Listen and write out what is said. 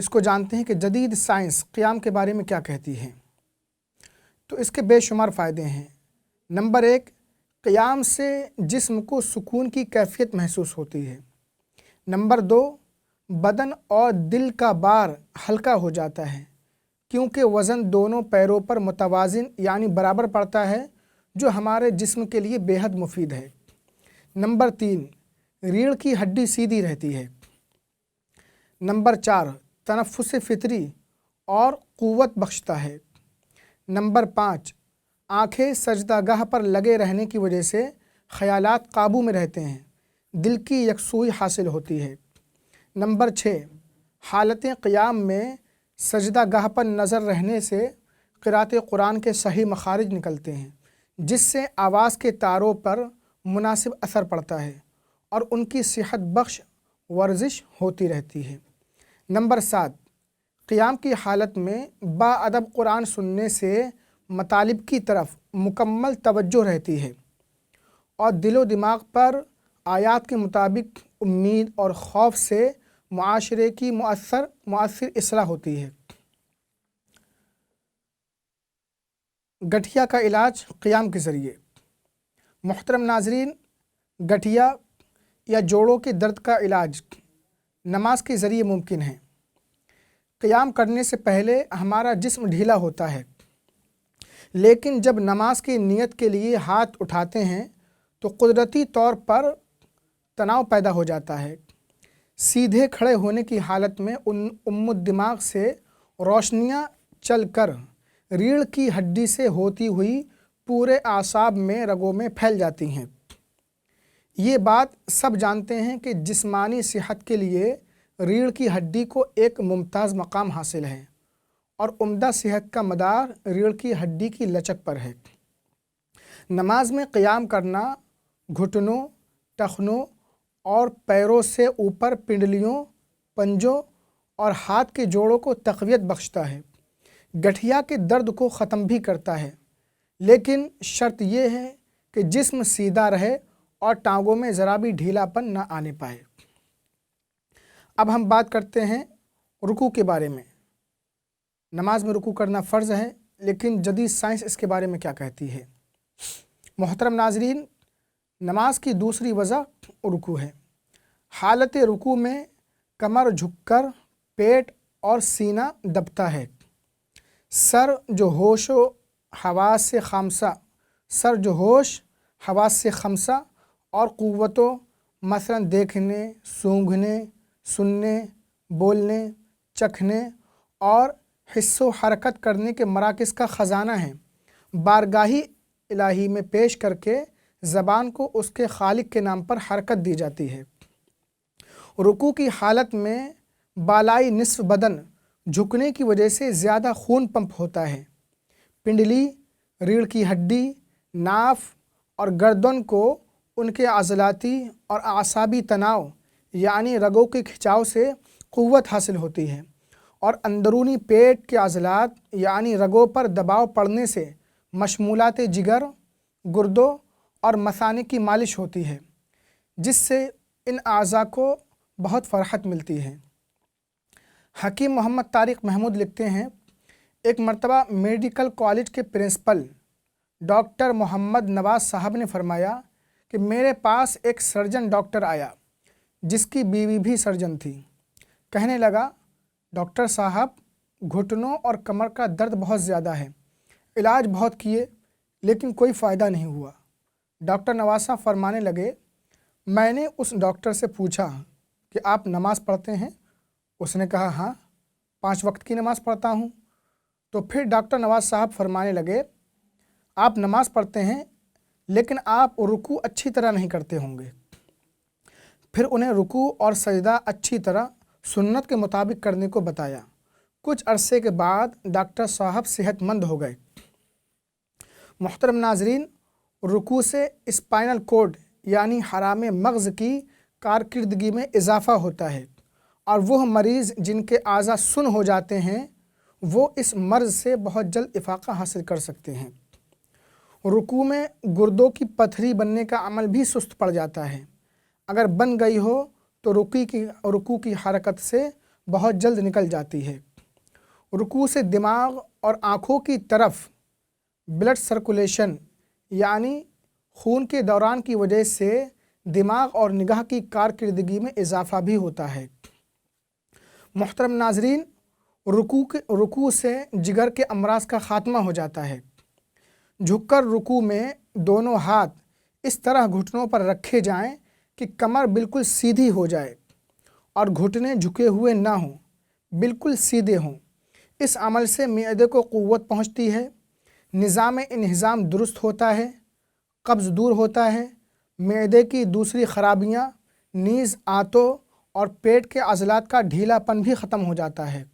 اس کو جانتے ہیں کہ جدید سائنس قیام کے بارے میں کیا کہتی ہے۔ تو اس کے بے شمار فائدے ہیں۔ نمبر 1، قیام سے جسم کو سکون کی کیفیت محسوس ہوتی ہے۔ نمبر 2، بدن اور دل کا بار ہلکا ہو جاتا ہے کیونکہ وزن دونوں پیروں پر متوازن یعنی برابر پڑتا ہے، جو ہمارے جسم کے لیے بے حد مفید ہے۔ نمبر 3، ریڑھ کی ہڈی سیدھی رہتی ہے۔ نمبر 4، تنفس فطری اور قوت بخشتا ہے۔ نمبر 5، آنکھیں سجدہ گاہ پر لگے رہنے کی وجہ سے خیالات قابو میں رہتے ہیں، دل کی یکسوئی حاصل ہوتی ہے۔ نمبر 6، حالت قیام میں سجدہ گاہ پر نظر رہنے سے قرأت قرآن کے صحیح مخارج نکلتے ہیں، جس سے آواز کے تاروں پر مناسب اثر پڑتا ہے اور ان کی صحت بخش ورزش ہوتی رہتی ہے۔ نمبر 7، قیام کی حالت میں با ادب قرآن سننے سے مطالب کی طرف مکمل توجہ رہتی ہے اور دل و دماغ پر آیات کے مطابق امید اور خوف سے معاشرے کی مؤثر اصلاح ہوتی ہے۔ گٹھیا کا علاج قیام کے ذریعے۔ محترم ناظرین، گٹھیا یا جوڑوں کے درد کا علاج نماز کے ذریعے ممکن ہے۔ قیام کرنے سے پہلے ہمارا جسم ڈھیلا ہوتا ہے، لیکن جب نماز کی نیت کے لیے ہاتھ اٹھاتے ہیں تو قدرتی طور پر تناؤ پیدا ہو جاتا ہے۔ سیدھے کھڑے ہونے کی حالت میں الدماغ سے روشنیاں چل کر ریڑھ کی ہڈی سے ہوتی ہوئی پورے اعصاب میں رگوں میں پھیل جاتی ہیں۔ یہ بات سب جانتے ہیں کہ جسمانی صحت کے لیے ریڑھ کی ہڈی کو ایک ممتاز مقام حاصل ہے اور عمدہ صحت کا مدار ریڑھ کی ہڈی کی لچک پر ہے۔ نماز میں قیام کرنا گھٹنوں، ٹخنوں اور پیروں سے اوپر پنڈلیوں، پنجوں اور ہاتھ کے جوڑوں کو تقویت بخشتا ہے۔ گٹھیا کے درد کو ختم بھی کرتا ہے، لیکن شرط یہ ہے کہ جسم سیدھا رہے اور ٹانگوں میں ذرا بھی ڈھیلا پن نہ آنے پائے۔ اب ہم بات کرتے ہیں رکوع کے بارے میں۔ نماز میں رکوع کرنا فرض ہے، لیکن جدید سائنس اس کے بارے میں کیا کہتی ہے۔ محترم ناظرین، نماز کی دوسری وجہ رکوع ہے۔ حالت رکوع میں کمر جھک کر پیٹ اور سینہ دبتا ہے۔ سر جو ہوش حواس خمسہ اور قوتوں مثلاً دیکھنے، سونگھنے، سننے، بولنے، چکھنے اور حس و حرکت کرنے کے مراکز کا خزانہ ہیں، بارگاہ الہی میں پیش کر کے زبان کو اس کے خالق کے نام پر حرکت دی جاتی ہے۔ رکوع کی حالت میں بالائی نصف بدن جھکنے کی وجہ سے زیادہ خون پمپ ہوتا ہے۔ پنڈلی، ریڑھ کی ہڈی، ناف اور گردن کو ان کے عضلاتی اور اعصابی تناؤ یعنی رگوں کے کھچاؤ سے قوت حاصل ہوتی ہے اور اندرونی پیٹ کے عضلات یعنی رگوں پر دباؤ پڑنے سے مشمولات جگر، گردوں اور مثانے کی مالش ہوتی ہے، جس سے ان اعضاء کو بہت فرحت ملتی ہے۔ حکیم محمد طارق محمود لکھتے ہیں، ایک مرتبہ میڈیکل کالج کے پرنسپل ڈاکٹر محمد نواز صاحب نے فرمایا کہ میرے پاس ایک سرجن ڈاکٹر آیا جس کی بیوی بھی سرجن تھی۔ کہنے لگا، ڈاکٹر صاحب، گھٹنوں اور کمر کا درد بہت زیادہ ہے، علاج بہت کیے لیکن کوئی فائدہ نہیں ہوا۔ ڈاکٹر نواز صاحب فرمانے لگے، میں نے اس ڈاکٹر سے پوچھا کہ آپ نماز پڑھتے ہیں؟ اس نے کہا، ہاں، 5 وقت کی نماز پڑھتا ہوں۔ تو پھر ڈاکٹر نواز صاحب فرمانے لگے، آپ نماز پڑھتے ہیں لیکن آپ رکوع اچھی طرح نہیں کرتے ہوں گے۔ پھر انہیں رکوع اور سجدہ اچھی طرح سنت کے مطابق کرنے کو بتایا۔ کچھ عرصے کے بعد ڈاکٹر صاحب صحت مند ہو گئے۔ محترم ناظرین، رکوع سے اسپائنل کورڈ یعنی حرام مغز کی کارکردگی میں اضافہ ہوتا ہے اور وہ مریض جن کے اعضاء سن ہو جاتے ہیں وہ اس مرض سے بہت جلد افاقہ حاصل کر سکتے ہیں۔ رکوع میں گردوں کی پتھری بننے کا عمل بھی سست پڑ جاتا ہے۔ اگر بن گئی ہو تو رکوع کی حرکت سے بہت جلد نکل جاتی ہے۔ رکوع سے دماغ اور آنکھوں کی طرف بلڈ سرکولیشن یعنی خون کے دوران کی وجہ سے دماغ اور نگاہ کی کارکردگی میں اضافہ بھی ہوتا ہے۔ محترم ناظرین، رکوع سے جگر کے امراض کا خاتمہ ہو جاتا ہے۔ جھک کر رکوع میں دونوں ہاتھ اس طرح گھٹنوں پر رکھے جائیں کہ کمر بالکل سیدھی ہو جائے اور گھٹنے جھکے ہوئے نہ ہوں، بالکل سیدھے ہوں۔ اس عمل سے معدے کو قوت پہنچتی ہے، نظام انہضام درست ہوتا ہے، قبض دور ہوتا ہے، معدے کی دوسری خرابیاں نیز آنتوں اور پیٹ کے عضلات کا ڈھیلا پن بھی ختم ہو جاتا ہے۔